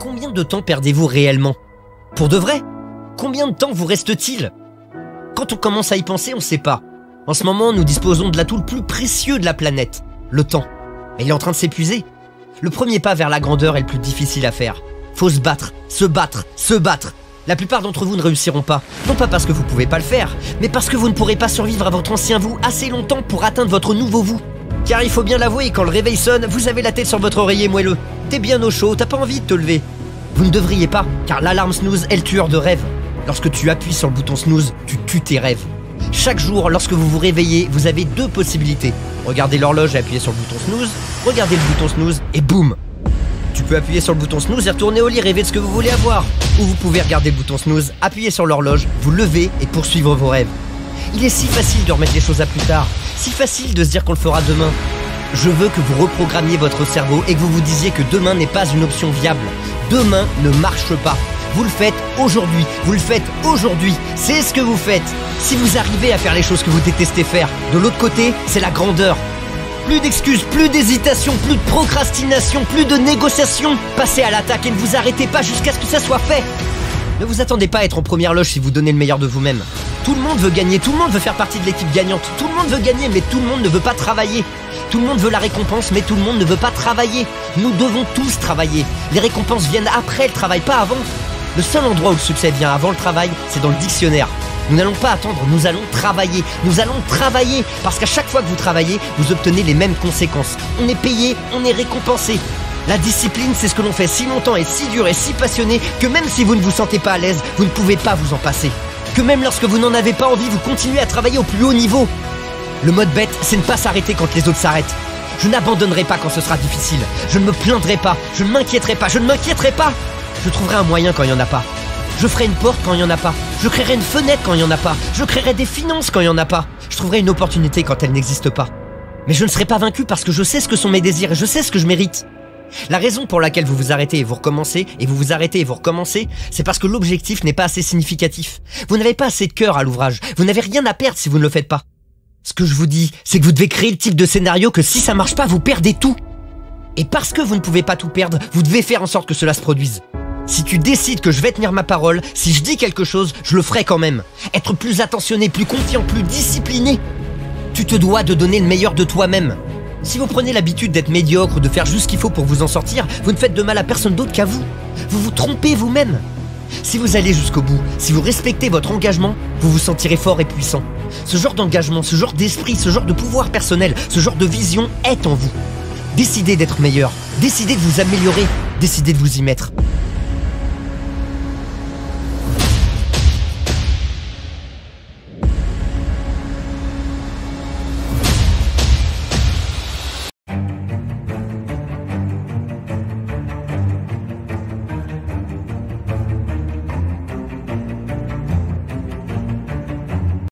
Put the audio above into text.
combien de temps perdez-vous réellement? Pour de vrai? Combien de temps vous reste-t-il? Quand on commence à y penser, on sait pas. En ce moment, nous disposons de l'atout le plus précieux de la planète, le temps. Et il est en train de s'épuiser. Le premier pas vers la grandeur est le plus difficile à faire. Faut se battre, se battre, se battre. La plupart d'entre vous ne réussiront pas. Non pas parce que vous pouvez pas le faire, mais parce que vous ne pourrez pas survivre à votre ancien vous assez longtemps pour atteindre votre nouveau vous. Car il faut bien l'avouer, quand le réveil sonne, vous avez la tête sur votre oreiller moelleux. T'es bien au chaud, t'as pas envie de te lever. Vous ne devriez pas, car l'alarme snooze est le tueur de rêves. Lorsque tu appuies sur le bouton snooze, tu tues tes rêves. Chaque jour, lorsque vous vous réveillez, vous avez deux possibilités. Regardez l'horloge et appuyer sur le bouton snooze, regardez le bouton snooze et boum. Tu peux appuyer sur le bouton snooze et retourner au lit, rêver de ce que vous voulez avoir. Ou vous pouvez regarder le bouton snooze, appuyer sur l'horloge, vous lever et poursuivre vos rêves. Il est si facile de remettre les choses à plus tard, si facile de se dire qu'on le fera demain. Je veux que vous reprogrammiez votre cerveau et que vous vous disiez que demain n'est pas une option viable. Demain ne marche pas. Vous le faites aujourd'hui, vous le faites aujourd'hui, c'est ce que vous faites. Si vous arrivez à faire les choses que vous détestez faire, de l'autre côté, c'est la grandeur. Plus d'excuses, plus d'hésitation, plus de procrastination, plus de négociation. Passez à l'attaque et ne vous arrêtez pas jusqu'à ce que ça soit fait. Ne vous attendez pas à être en première loge si vous donnez le meilleur de vous-même. Tout le monde veut gagner, tout le monde veut faire partie de l'équipe gagnante. Tout le monde veut gagner, mais tout le monde ne veut pas travailler. Tout le monde veut la récompense, mais tout le monde ne veut pas travailler. Nous devons tous travailler. Les récompenses viennent après le travail, pas avant. Le seul endroit où le succès vient avant le travail, c'est dans le dictionnaire. Nous n'allons pas attendre, nous allons travailler. Nous allons travailler, parce qu'à chaque fois que vous travaillez, vous obtenez les mêmes conséquences. On est payé, on est récompensé. La discipline, c'est ce que l'on fait si longtemps et si dur et si passionné que même si vous ne vous sentez pas à l'aise, vous ne pouvez pas vous en passer. Que même lorsque vous n'en avez pas envie, vous continuez à travailler au plus haut niveau. Le mode bête, c'est ne pas s'arrêter quand les autres s'arrêtent. Je n'abandonnerai pas quand ce sera difficile. Je ne me plaindrai pas, je ne m'inquiéterai pas, je ne m'inquiéterai pas. Je trouverai un moyen quand il n'y en a pas. Je ferai une porte quand il n'y en a pas. Je créerai une fenêtre quand il n'y en a pas. Je créerai des finances quand il n'y en a pas. Je trouverai une opportunité quand elle n'existe pas. Mais je ne serai pas vaincu parce que je sais ce que sont mes désirs et je sais ce que je mérite. La raison pour laquelle vous vous arrêtez et vous recommencez, et vous vous arrêtez et vous recommencez, c'est parce que l'objectif n'est pas assez significatif. Vous n'avez pas assez de cœur à l'ouvrage. Vous n'avez rien à perdre si vous ne le faites pas. Ce que je vous dis, c'est que vous devez créer le type de scénario que si ça marche pas, vous perdez tout. Et parce que vous ne pouvez pas tout perdre, vous devez faire en sorte que cela se produise. Si tu décides que je vais tenir ma parole, si je dis quelque chose, je le ferai quand même. Être plus attentionné, plus confiant, plus discipliné. Tu te dois de donner le meilleur de toi-même. Si vous prenez l'habitude d'être médiocre, de faire juste ce qu'il faut pour vous en sortir, vous ne faites de mal à personne d'autre qu'à vous. Vous vous trompez vous-même. Si vous allez jusqu'au bout, si vous respectez votre engagement, vous vous sentirez fort et puissant. Ce genre d'engagement, ce genre d'esprit, ce genre de pouvoir personnel, ce genre de vision est en vous. Décidez d'être meilleur, décidez de vous améliorer, décidez de vous y mettre.